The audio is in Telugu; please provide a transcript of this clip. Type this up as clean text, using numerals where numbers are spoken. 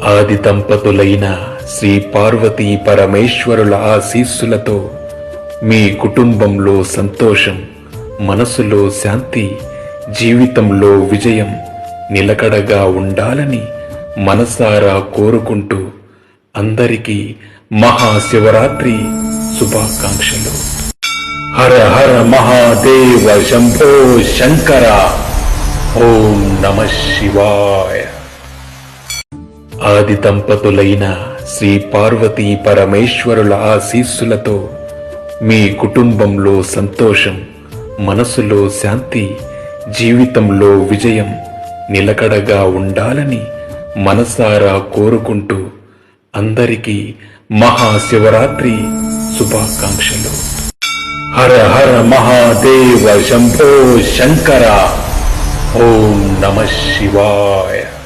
ఆది దంపతులైన శ్రీ పార్వతీ పరమేశ్వరుల ఆశీస్సులతో మీ కుటుంబంలో సంతోషం, మనసులో శాంతి, జీవితంలో విజయం నిలకడగా ఉండాలని మనసారా కోరుకుంటూ అందరికీ మహాశివరాత్రి శుభాకాంక్షలు. హర హర మహాదేవ శంభో శంకర. ఓం నమః శివాయ. ఆది దంపతులైన శ్రీ పార్వతీ పరమేశ్వరుల ఆశీస్సులతో మీ కుటుంబంలో సంతోషం, మనసులో శాంతి, జీవితంలో విజయం నిలకడగా ఉండాలని మనసారా కోరుకుంటూ అందరికీ మహాశివరాత్రి శుభాకాంక్షలు. హర హర మహాదేవ శంభో శంకర. ఓం నమః శివాయ.